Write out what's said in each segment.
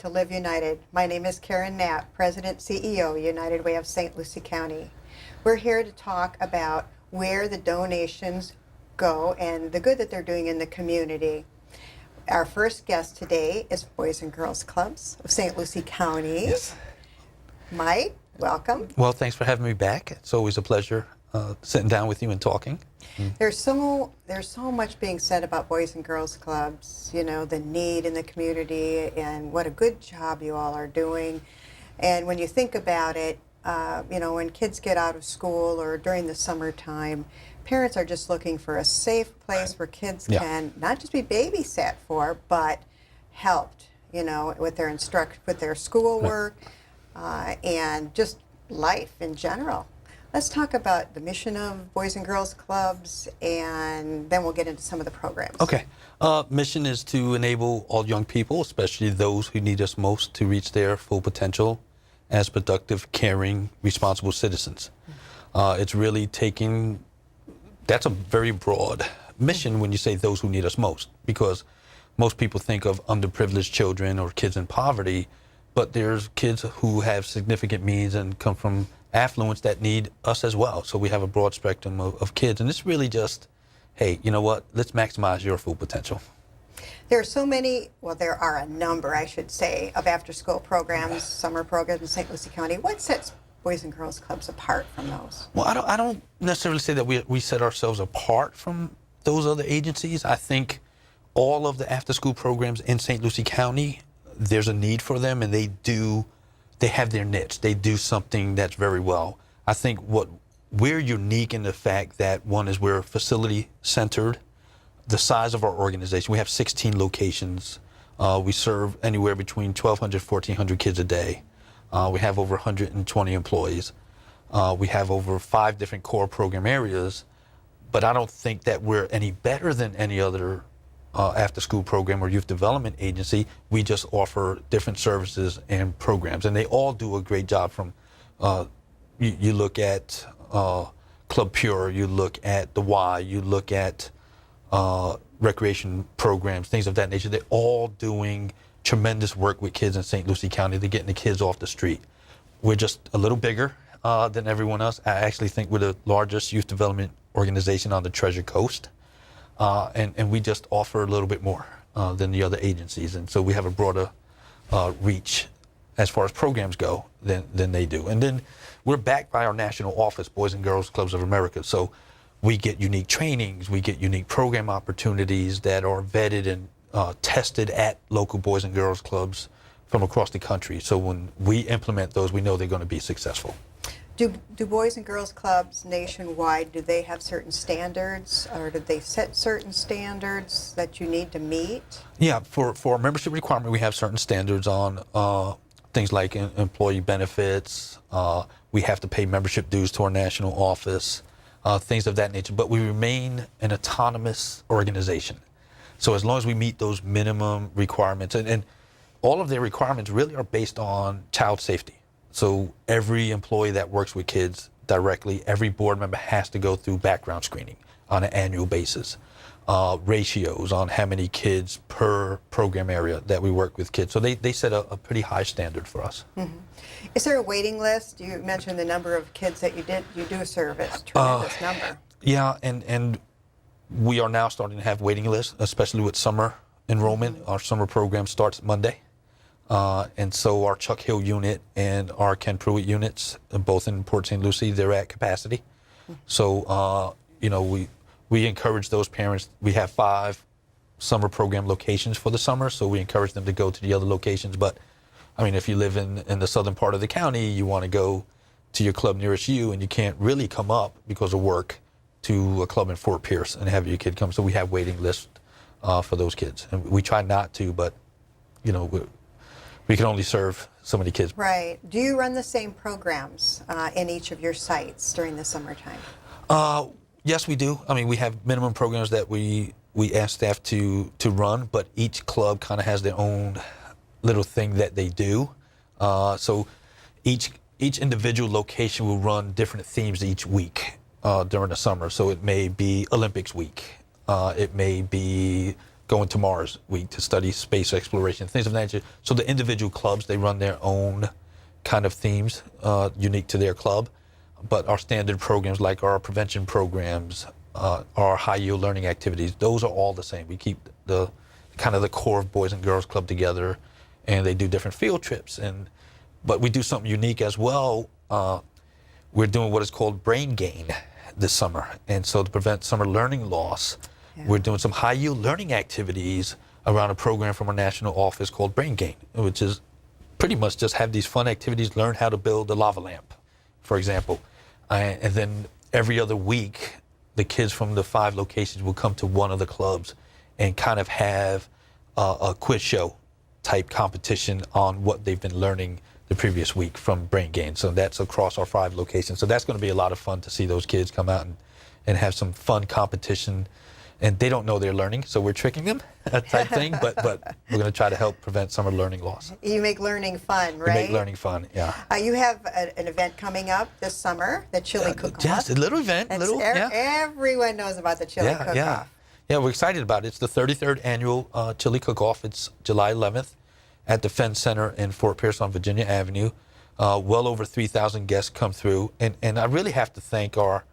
to Live United. My name is Karen Knapp, President CEO, United Way of St. Lucie County. We're here to talk about where the donations go and the good that they're doing in the community. Our first guest today is Boys and Girls Clubs of St. Lucie County. Yes. Mike, welcome. Well, thanks for having me back. It's always a pleasure sitting down with you and talking. There's so much being said about Boys and Girls Clubs, you know, the need in the community and what a good job you all are doing. And when you think about it, you know, when kids get out of school or during the summertime, parents are just looking for a safe place where kids can not just be babysat for, but helped, you know, with their schoolwork and just life in general. Let's talk about the mission of Boys and Girls Clubs, and then we'll get into some of the programs. Okay. Mission is to enable all young people, especially those who need us most, to reach their full potential as productive, caring, responsible citizens. It's really that's a very broad mission when you say those who need us most, because most people think of underprivileged children or kids in poverty, but there's kids who have significant means and come from affluence that need us as well. So we have a broad spectrum of kids, and it's really just, hey, you know what, let's maximize your full potential. There are so many, well, there are a number, I should say, of after-school programs, summer programs in St. Lucie County. What sets Boys and Girls Clubs apart from those? Well, I don't necessarily say that we set ourselves apart from those other agencies. I think all of the after-school programs in St. Lucie County, there's a need for them, and they have their niche. They do something that's very well. I think we're unique in the fact that, one is we're facility centered. The size of our organization, we have 16 locations. We serve anywhere between 1,200, 1,400 kids a day. We have over 120 employees. We have over 5 different core program areas, but I don't think that we're any better than any other after-school program or youth development agency. We just offer different services and programs, and they all do a great job. From you look at Club Pure, you look at the Y, you look at recreation programs, things of that nature. They're all doing tremendous work with kids in St. Lucie County. They're getting the kids off the street. We're just a little bigger than everyone else. I actually think we're the largest youth development organization on the Treasure Coast. And we just offer a little bit more than the other agencies. And so we have a broader reach as far as programs go than they do. And then we're backed by our national office, Boys and Girls Clubs of America. So we get unique trainings, we get unique program opportunities that are vetted and tested at local Boys and Girls Clubs from across the country. So when we implement those, we know they're going to be successful. Do Boys and Girls Clubs nationwide, do they have certain standards, or do they set certain standards that you need to meet? Yeah, for our membership requirement, we have certain standards on things like employee benefits. We have to pay membership dues to our national office, things of that nature. But we remain an autonomous organization. So as long as we meet those minimum requirements, and all of their requirements really are based on child safety. So every employee that works with kids directly, every board member has to go through background screening on an annual basis. Ratios on how many kids per program area that we work with kids. So they set a pretty high standard for us. Mm-hmm. Is there a waiting list? You mentioned the number of kids that you do serve. It's a tremendous number. Yeah, and we are now starting to have waiting lists, especially with summer enrollment. Our summer program starts Monday. And so our Chuck Hill unit and our Ken Pruitt units, both in Port St. Lucie, they're at capacity. So, you know, we encourage those parents. We have 5 summer program locations for the summer, so we encourage them to go to the other locations. But, I mean, if you live in the southern part of the county, you want to go to your club nearest you, and you can't really come up because of work to a club in Fort Pierce and have your kid come. So we have waiting lists for those kids. And we try not to, but, you know, we can only serve so many kids. Right. Do you run the same programs in each of your sites during the summertime? Yes, we do. I mean, we have minimum programs that we ask staff to run, but each club kind of has their own little thing that they do. So each individual location will run different themes each week during the summer. So it may be Olympics week. It may be going to Mars week to study space exploration, things of that nature. So the individual clubs, they run their own kind of themes unique to their club. But our standard programs, like our prevention programs, our high yield learning activities, those are all the same. We keep the kind of the core of Boys and Girls Club together, and they do different field trips. But we do something unique as well. We're doing what is called brain gain this summer. And so to prevent summer learning loss, we're doing some high yield learning activities around a program from our national office called Brain Gain, which is pretty much just have these fun activities, learn how to build a lava lamp, for example. And then every other week, the kids from the 5 locations will come to one of the clubs and kind of have a quiz show type competition on what they've been learning the previous week from Brain Gain. So that's across our 5 locations. So that's going to be a lot of fun to see those kids come out and have some fun competition. And they don't know they're learning, so we're tricking them, type thing. But we're going to try to help prevent summer learning loss. You make learning fun, right? We make learning fun, yeah. You have an event coming up this summer, the Chili Cook-Off. Yes, a little event. Everyone knows about the Chili Cook-Off. Yeah, we're excited about it. It's the 33rd annual Chili Cook-Off. It's July 11th at the Fenn Center in Fort Pierce on Virginia Avenue. Well over 3,000 guests come through. And I really have to thank our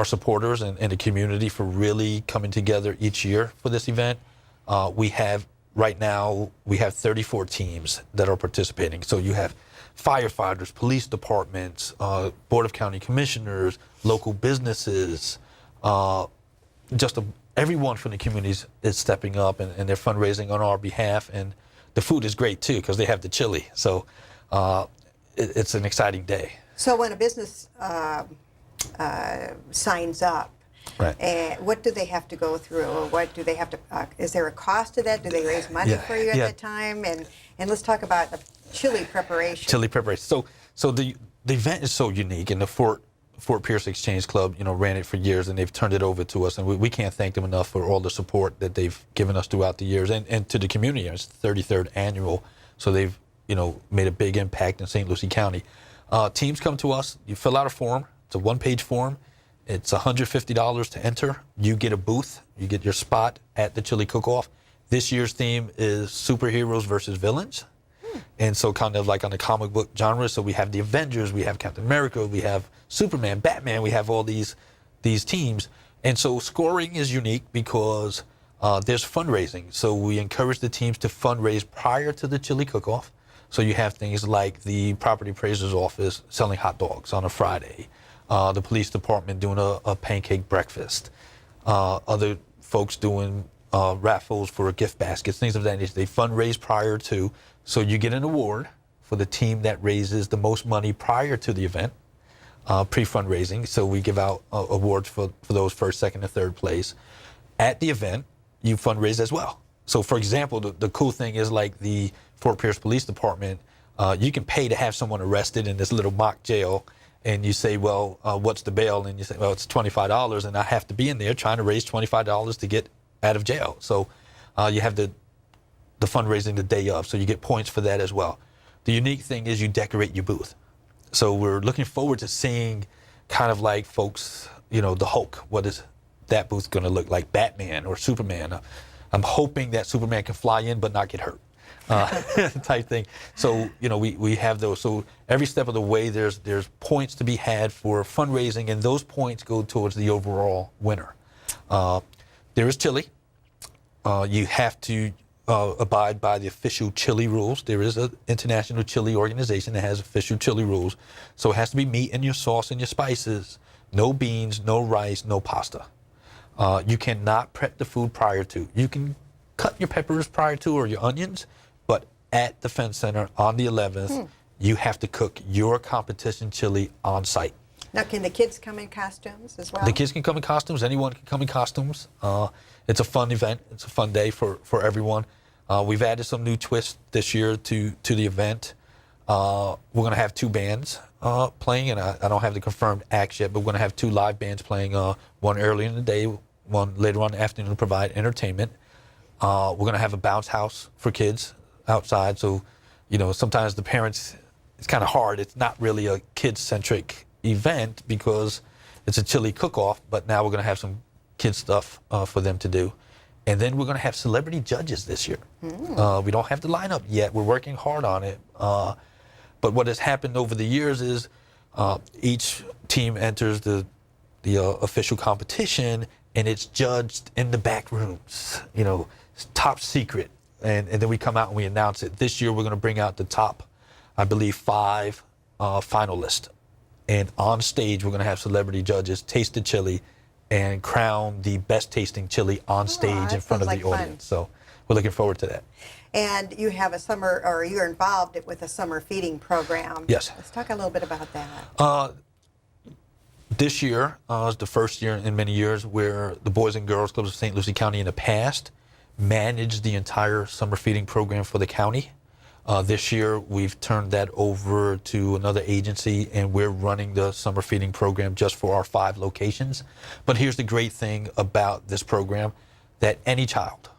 supporters and the community for really coming together each year for this event. Right now, we have 34 teams that are participating. So you have firefighters, police departments, Board of County Commissioners, local businesses, everyone from the communities is stepping up and they're fundraising on our behalf. And the food is great too, because they have the chili. So it's an exciting day. So when a business signs up, right, what do they have to go through, or what do they have to? Is there a cost to that? Do they raise money for you at that time? And let's talk about the chili preparation. Chili preparation. So the event is so unique, and the Fort Pierce Exchange Club, ran it for years, and they've turned it over to us, and we can't thank them enough for all the support that they've given us throughout the years, and to the community. It's the 33rd annual, so they've made a big impact in St. Lucie County. Teams come to us. You fill out a form. It's a 1-page form. It's $150 to enter. You get a booth. You get your spot at the Chili Cook-Off. This year's theme is superheroes versus villains. And so kind of like on the comic book genre. So we have the Avengers, we have Captain America, we have Superman, Batman, we have all these teams. And so scoring is unique because there's fundraising. So we encourage the teams to fundraise prior to the Chili Cook-Off. So you have things like the property appraiser's office selling hot dogs on a Friday, the police department doing a pancake breakfast, other folks doing raffles for gift baskets, things of that nature. They fundraise prior to, so you get an award for the team that raises the most money prior to the event, pre-fundraising. So we give out awards for those first, second, and third place. At the event, you fundraise as well. So for example, the cool thing is like the Fort Pierce Police Department, you can pay to have someone arrested in this little mock jail, and you say, well, what's the bail? And you say, well, it's $25, and I have to be in there trying to raise $25 to get out of jail. So you have the fundraising the day of, so you get points for that as well. The unique thing is you decorate your booth. So we're looking forward to seeing kind of like folks, the Hulk. What is that booth going to look like? Batman or Superman? I'm hoping that Superman can fly in but not get hurt, type thing. So, we have those. So every step of the way, there's points to be had for fundraising, and those points go towards the overall winner. There is chili. You have to abide by the official chili rules. There is an international chili organization that has official chili rules. So it has to be meat in your sauce and your spices, no beans, no rice, no pasta. You cannot prep the food prior to. You can cut your peppers prior to or your onions, but at the Fenn Center on the 11th, you have to cook your competition chili on site. Now, can the kids come in costumes as well? The kids can come in costumes. Anyone can come in costumes. It's a fun event. It's a fun day for everyone. We've added some new twists this year to the event. We're going to have 2 bands playing, and I don't have the confirmed acts yet, but we're going to have 2 live bands playing, one early in the day, one later on in the afternoon to provide entertainment. We're going to have a bounce house for kids outside. So, sometimes the parents, it's kind of hard. It's not really a kid-centric event because it's a chili cook-off, but now we're going to have some kid stuff for them to do. And then we're going to have celebrity judges this year. We don't have the lineup yet. We're working hard on it. But what has happened over the years is each team enters the official competition, and it's judged in the back rooms, top secret. And then we come out and we announce it. This year we're going to bring out the top, I believe, 5 finalists. And on stage we're going to have celebrity judges taste the chili and crown the best tasting chili on stage in front of the audience. So we're looking forward to that. And you have a summer, or you're involved with a summer feeding program. Yes. Let's talk a little bit about that. This year is the first year in many years where the Boys and Girls Clubs of St. Lucie County in the past managed the entire summer feeding program for the county. This year we've turned that over to another agency, and we're running the summer feeding program just for our 5 locations. But here's the great thing about this program, that any child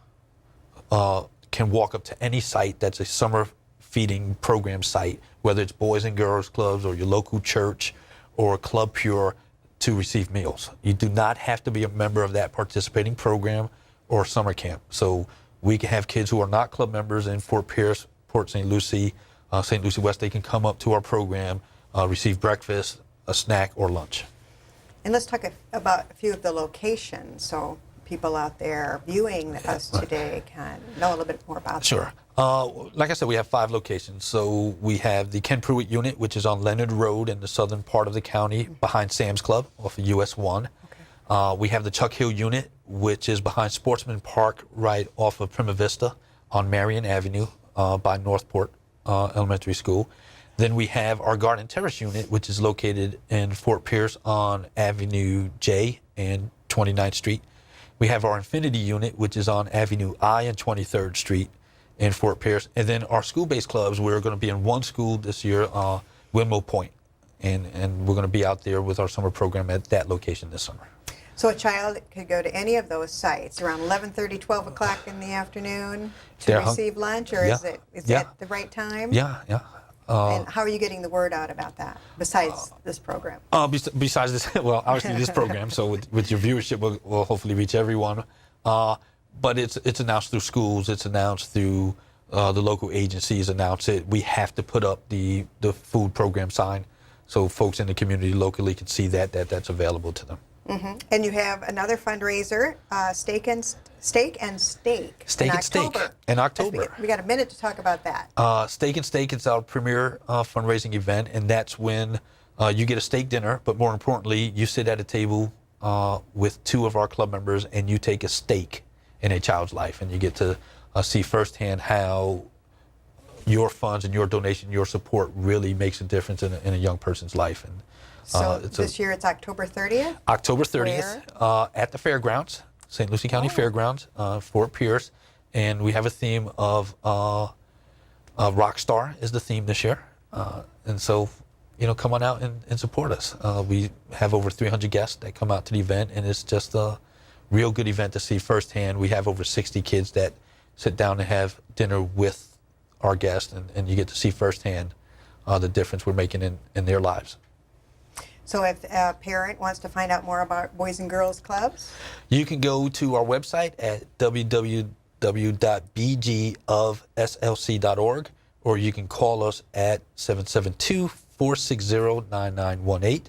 can walk up to any site that's a summer feeding program site, whether it's Boys and Girls Clubs or your local church or Club Pure, to receive meals. You do not have to be a member of that participating program or summer camp. So we can have kids who are not club members in Fort Pierce, Port St. Lucie, St. Lucie West. They can come up to our program, receive breakfast, a snack, or lunch. And let's talk about a few of the locations, so people out there viewing us today can know a little bit more about them. Sure. Like I said, we have 5 locations. So we have the Ken Pruitt unit, which is on Leonard Road in the southern part of the county, behind Sam's Club off of US 1. Okay. We have the Chuck Hill unit, which is behind Sportsman Park, right off of Prima Vista on Marion Avenue by Northport Elementary School. Then we have our Garden Terrace unit, which is located in Fort Pierce on Avenue J and 29th Street. We have our Infinity unit, which is on Avenue I and 23rd Street in Fort Pierce. And then our school-based clubs, we're going to be in one school this year, Windmill Point. And we're going to be out there with our summer program at that location this summer. So a child could go to any of those sites around 11:30, 12 o'clock in the afternoon to receive lunch, or is it at the right time? Yeah. And how are you getting the word out about that, besides this program? Besides this, well, obviously this program, so with your viewership, will hopefully reach everyone. But it's announced through schools, it's announced through the local agencies announce it. We have to put up the food program sign so folks in the community locally can see that's available to them. Mm-hmm. And you have another fundraiser, Steak and Steak in October. We got a minute to talk about that. Steak and Steak is our premier fundraising event, and that's when you get a steak dinner, but more importantly, you sit at a table with 2 of our club members, and you take a stake in a child's life, and you get to see firsthand how your funds and your donation, your support really makes a difference in a young person's life. And so this year it's October 30th? October 30th at the fairgrounds, St. Lucie County Fairgrounds, Fort Pierce. And we have a theme of rock star is the theme this year. And so, come on out and support us. We have over 300 guests that come out to the event, and it's just a real good event to see firsthand. We have over 60 kids that sit down and have dinner with our guests, and you get to see firsthand the difference we're making in their lives. So if a parent wants to find out more about Boys and Girls Clubs? You can go to our website at www.bgofslc.org, or you can call us at 772-460-9918,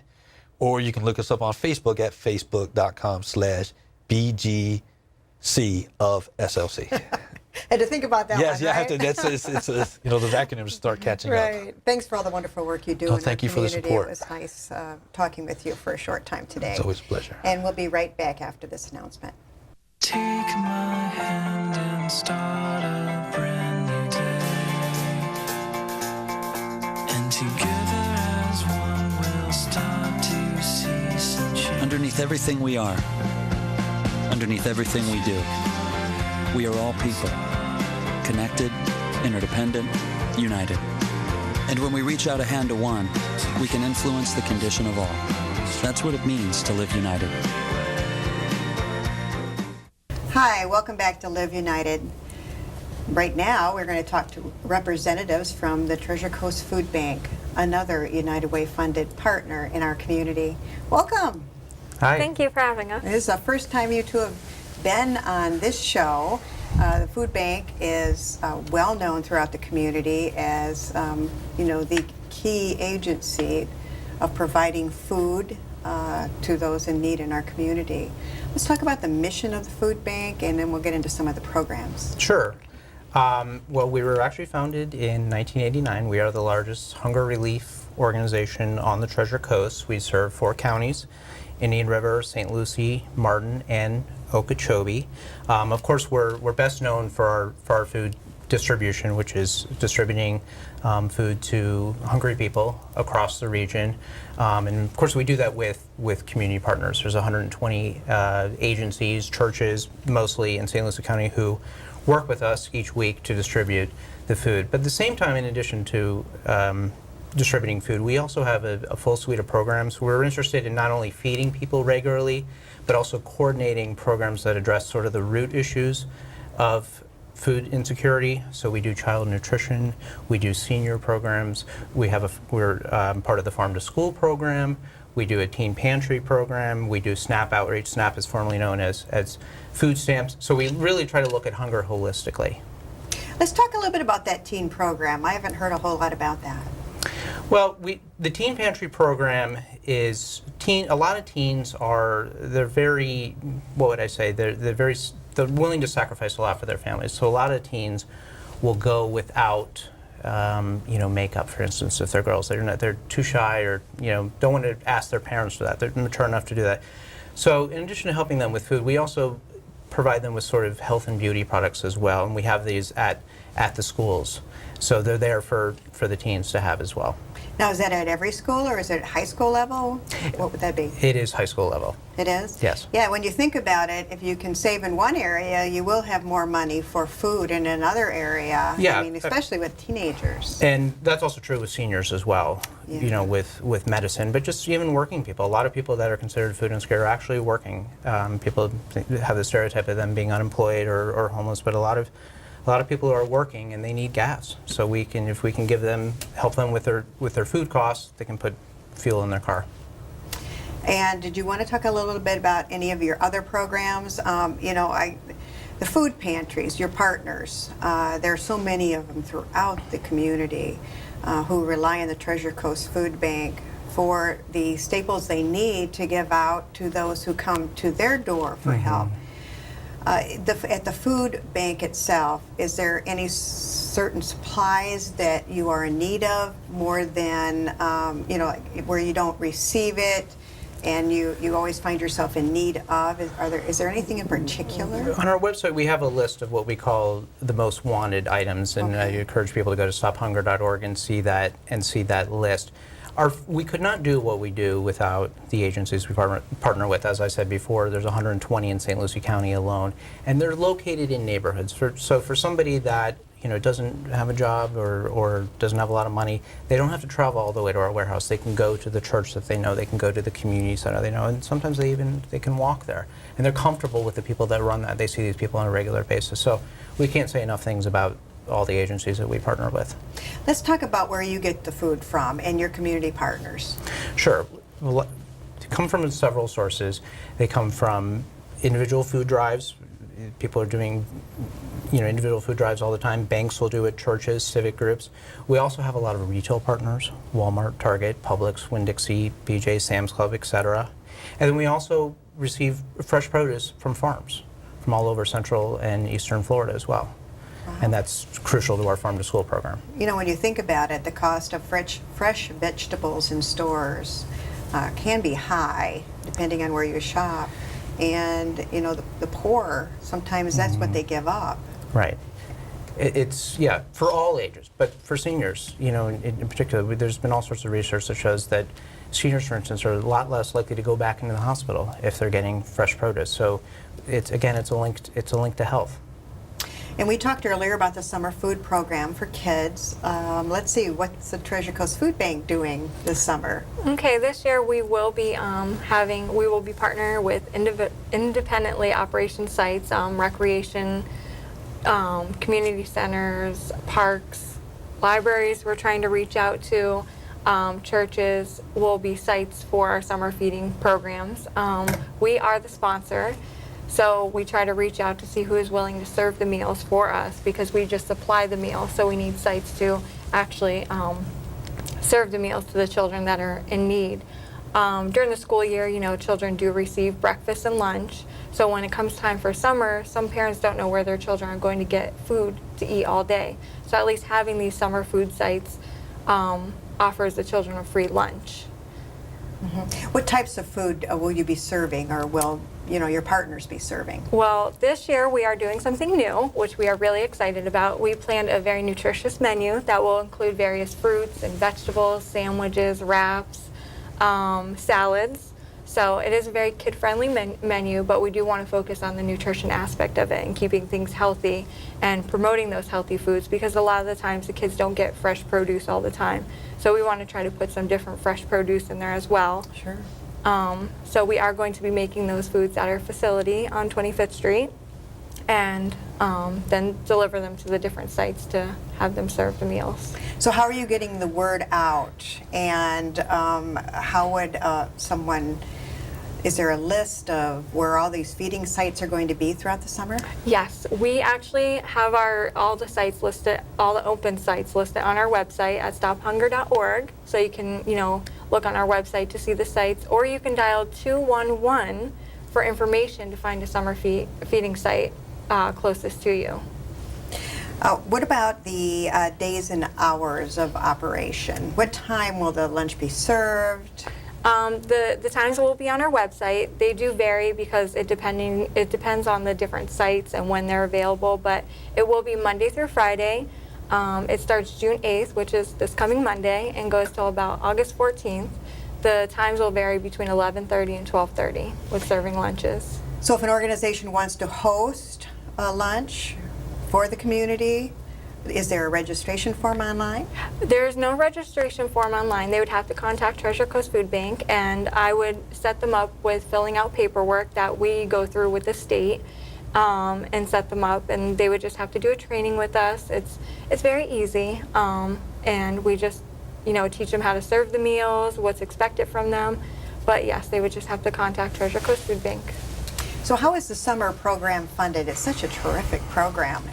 or you can look us up on Facebook at facebook.com/BGC-of-SLC. And to think about that yes, one, right? Yes, those acronyms start catching up. Right. Thanks for all the wonderful work you do in thank the you for the community. support. It was nice talking with you for a short time today. It's always a pleasure. And we'll be right back after this announcement. Take my hand and start a brand new day. And together as one we'll start to see some change. Underneath everything we are, underneath everything we do, we are all people, connected, interdependent, united. And when we reach out a hand to one, we can influence the condition of all. That's what it means to live united. Hi, welcome back to Live United. Right now, we're going to talk to representatives from the Treasure Coast Food Bank, another United Way funded partner in our community. Welcome. Hi. Thank you for having us. This is the first time you two have been on this show. The food bank is well known throughout the community as the key agency of providing food to those in need in our community. Let's talk about the mission of the food bank, and then we'll get into some of the programs. Sure. Well, we were actually founded in 1989. We are the largest hunger relief organization on the Treasure Coast. We serve 4 counties: Indian River, St. Lucie, Martin, and Okeechobee. Of course, we're best known for our food distribution, which is distributing food to hungry people across the region. And of course, we do that with community partners. There's 120 agencies, churches, mostly in St. Lucie County, who work with us each week to distribute the food. But at the same time, in addition to distributing food, we also have a full suite of programs. We're interested in not only feeding people regularly, but also coordinating programs that address sort of the root issues of food insecurity. So we do child nutrition, we do senior programs, we're part of the Farm to School program, we do a teen pantry program, we do SNAP outreach. SNAP is formerly known as food stamps. So we really try to look at hunger holistically. Let's talk a little bit about that teen program. I haven't heard a whole lot about that. Well, the teen pantry program is a lot of teens they're very, what would I say, they're willing to sacrifice a lot for their families. So a lot of teens will go without makeup, for instance, if they're girls. They're too shy, or don't want to ask their parents for that. They're mature enough to do that. So in addition to helping them with food, we also provide them with sort of health and beauty products as well, and we have these at the schools. So they're there for the teens to have as well. Now, is that at every school, or is it at high school level? What would that be? It is high school level. It is? Yes. Yeah, when you think about it, if you can save in one area, you will have more money for food in another area. Yeah. I mean, especially with teenagers. And that's also true with seniors as well, Yeah. with medicine, but just even working people. A lot of people that are considered food insecure are actually working. People have the stereotype of them being unemployed or homeless, but a lot of people are working and they need gas. So if we can help them with their food costs, they can put fuel in their car. And did you want to talk a little bit about any of your other programs? The food pantries, your partners, there are so many of them throughout the community who rely on the Treasure Coast Food Bank for the staples they need to give out to those who come to their door for help. At the food bank itself, is there any certain supplies that you are in need of more than, where you don't receive it and you always find yourself in need of? Is there anything in particular? On our website, we have a list of what we call the most wanted items, and I encourage people to go to stophunger.org and see that list. We could not do what we do without the agencies we partner with. As I said before, there's 120 in St. Lucie County alone, and they're located in neighborhoods. So for somebody that doesn't have a job or doesn't have a lot of money, they don't have to travel all the way to our warehouse. They can go to the church that they know. They can go to the community center they know, and sometimes they can walk there. And they're comfortable with the people that run that. They see these people on a regular basis. So we can't say enough things about all the agencies that we partner with. Let's talk about where you get the food from and your community partners. Sure. Well, they come from several sources. They come from individual food drives. People are doing individual food drives all the time. Banks will do it, churches, civic groups. We also have a lot of retail partners: Walmart, Target, Publix, Winn-Dixie, BJ, Sam's Club, etc. And then we also receive fresh produce from farms from all over Central and Eastern Florida as well. And that's crucial to our Farm to School program. When you think about it, the cost of fresh vegetables in stores can be high, depending on where you shop. And, the poor, sometimes that's what they give up. Right. It's for all ages, but for seniors, in particular, there's been all sorts of research that shows that seniors, for instance, are a lot less likely to go back into the hospital if they're getting fresh produce. So it's a link to health. And we talked earlier about the summer food program for kids. Let's see, what's the Treasure Coast Food Bank doing this summer? Okay, this year we will be partnering with independently operating sites, recreation, community centers, parks, libraries. We're trying to reach out to churches. Will be sites for our summer feeding programs. We are the sponsor. So we try to reach out to see who is willing to serve the meals for us, because we just supply the meals. So we need sites to actually serve the meals to the children that are in need. During the school year, children do receive breakfast and lunch. So when it comes time for summer, some parents don't know where their children are going to get food to eat all day. So at least having these summer food sites offers the children a free lunch. What types of food will you be serving, or will your partners be serving? Well, this year we are doing something new, which we are really excited about. We planned a very nutritious menu that will include various fruits and vegetables, sandwiches, wraps, salads. So it is a very kid-friendly menu, but we do want to focus on the nutrition aspect of it and keeping things healthy and promoting those healthy foods, because a lot of the times the kids don't get fresh produce all the time. So we want to try to put some different fresh produce in there as well. Sure. So we are going to be making those foods at our facility on 25th Street, and then deliver them to the different sites to have them serve the meals. So how are you getting the word out, and how would someone, is there a list of where all these feeding sites are going to be throughout the summer? Yes, we actually have all the sites listed, all the open sites listed on our website at stophunger.org. So you can, look on our website to see the sites, or you can dial 211 for information to find a summer feeding site closest to you. What about the days and hours of operation? What time will the lunch be served? The times will be on our website. They do vary because it depends on the different sites and when they're available, but it will be Monday through Friday. It starts June 8th, which is this coming Monday, and goes till about August 14th. The times will vary between 11:30 and 12:30 with serving lunches. So if an organization wants to host a lunch for the community, is there a registration form online? There's no registration form online. They would have to contact Treasure Coast Food Bank, and I would set them up with filling out paperwork that we go through with the state, and set them up, and they would just have to do a training with us. It's very easy, and we just teach them how to serve the meals, what's expected from them. But yes, they would just have to contact Treasure Coast Food Bank. So how is the summer program funded? It's such a terrific program.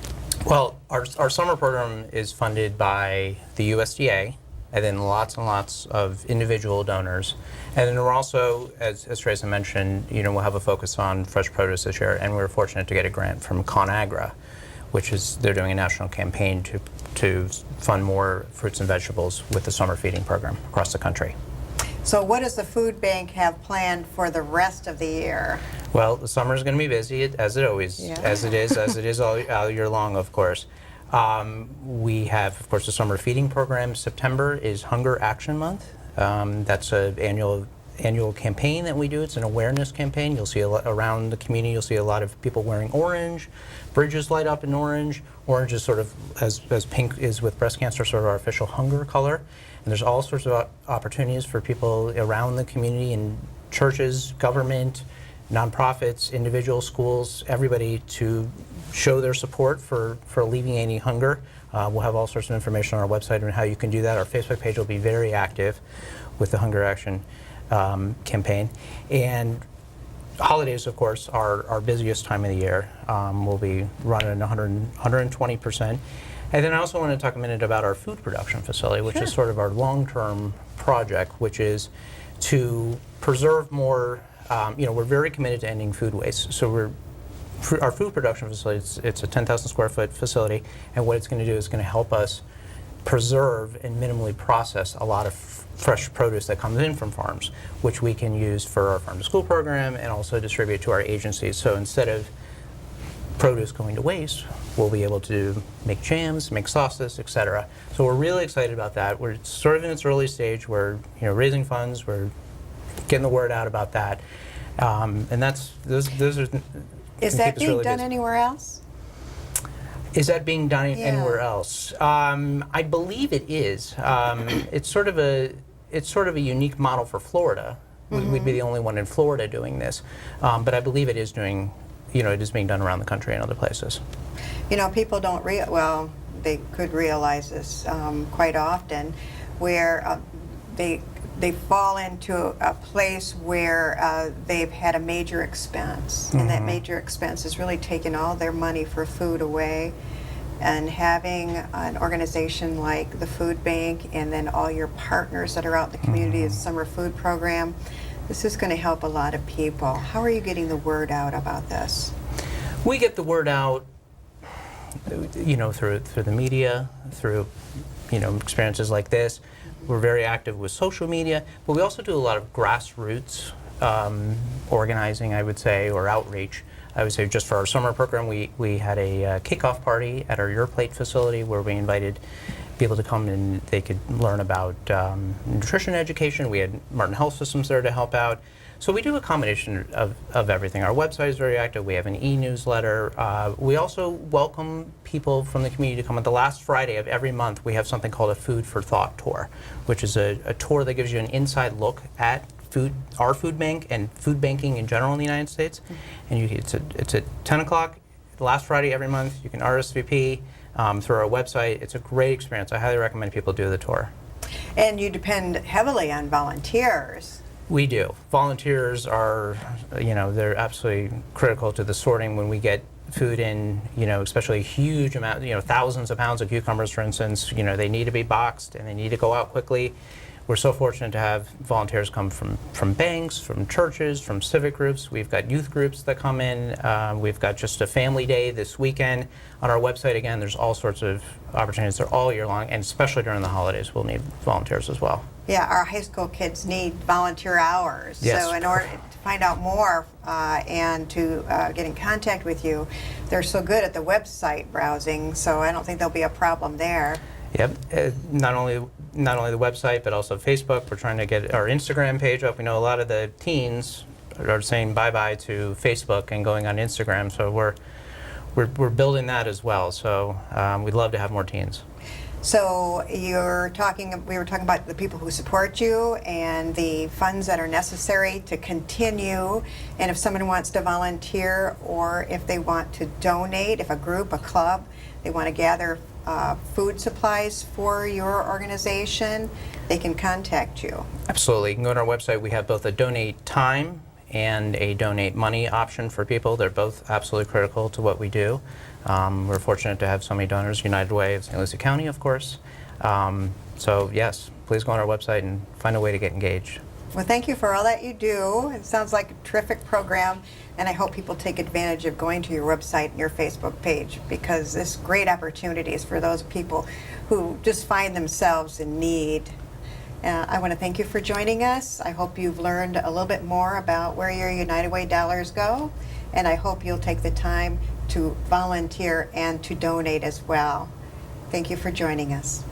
Well, our summer program is funded by the USDA, and then lots and lots of individual donors. And then we're also, as Theresa mentioned, we'll have a focus on fresh produce this year, and we're fortunate to get a grant from ConAgra, which is, they're doing a national campaign to fund more fruits and vegetables with the summer feeding program across the country. So what does the food bank have planned for the rest of the year? Well, the summer is going to be busy, as it always, as it is all year long, of course. We have, of course, the summer feeding program. September is Hunger Action Month. That's an annual campaign that we do. It's an awareness campaign. You'll see around the community. You'll see a lot of people wearing orange. Bridges light up in orange. Orange is sort of, as pink is with breast cancer, sort of our official hunger color. And there's all sorts of opportunities for people around the community, in churches, government, nonprofits, individual schools, everybody, to show their support for alleviating hunger. We'll have all sorts of information on our website on how you can do that. Our Facebook page will be very active with the Hunger Action campaign. And holidays, of course, are our busiest time of the year. We'll be running 120%. And then I also want to talk a minute about our food production facility, which is sort of our long-term project, which is to preserve more. We're very committed to ending food waste. So our food production facility, it's a 10,000 square foot facility, and what it's going to do is going to help us preserve and minimally process a lot of fresh produce that comes in from farms, which we can use for our farm to school program and also distribute to our agencies. So instead of produce going to waste, we'll be able to make jams, make sauces, etc. So we're really excited about that. We're sort of in its early stage. We're raising funds. We're getting the word out about that, and those are. Is that being done anywhere else? Is that being done anywhere else? I believe it is. It's sort of a unique model for Florida. We'd be the only one in Florida doing this, but I believe it is doing. It is being done around the country and other places. People don't they could realize this quite often, where they they fall into a place where they've had a major expense, and that major expense is really taking all their money for food away. And having an organization like the Food Bank, and then all your partners that are out in the community, the summer food program, this is going to help a lot of people. How are you getting the word out about this? We get the word out, through the media, through, experiences like this. We're very active with social media, but we also do a lot of grassroots organizing, I would say, or outreach. I would say just for our summer program, we had a kickoff party at our Your Plate facility where we invited people to come and they could learn about nutrition education. We had Martin Health Systems there to help out. So we do a combination of everything. Our website is very active. We have an e-newsletter. We also welcome people from the community to come. On the last Friday of every month, we have something called a Food for Thought tour, which is a tour that gives you an inside look at our food bank and food banking in general in the United States. And it's at 10 o'clock, last Friday every month. You can RSVP through our website. It's a great experience. I highly recommend people do the tour. And you depend heavily on volunteers. We do. Volunteers are, they're absolutely critical to the sorting when we get food in, especially a huge amount, thousands of pounds of cucumbers, for instance. They need to be boxed and they need to go out quickly. We're so fortunate to have volunteers come from banks, from churches, from civic groups. We've got youth groups that come in. We've got just a family day this weekend. On our website, again, there's all sorts of opportunities. They're all year long, and especially during the holidays, we'll need volunteers as well. Yeah, our high school kids need volunteer hours. Yes. So in order to find out more and to get in contact with you, they're so good at the website browsing, so I don't think there'll be a problem there. Yep, not only the website, but also Facebook. We're trying to get our Instagram page up. We know a lot of the teens are saying bye-bye to Facebook and going on Instagram, so we're building that as well. So we'd love to have more teens. So we were talking about the people who support you and the funds that are necessary to continue. And if someone wants to volunteer, or if they want to donate, if a group, a club, they want to gather food supplies for your organization, they can contact you. Absolutely. You can go to our website. We have both a donate time and a donate money option for people. They're both absolutely critical to what we do. We're fortunate to have so many donors, United Way of St. Lucie County, of course. So yes, please go on our website and find a way to get engaged. Well, thank you for all that you do. It sounds like a terrific program, and I hope people take advantage of going to your website and your Facebook page, because this great opportunities for those people who just find themselves in need. I want to thank you for joining us. I hope you've learned a little bit more about where your United Way dollars go, and I hope you'll take the time to volunteer and to donate as well. Thank you for joining us.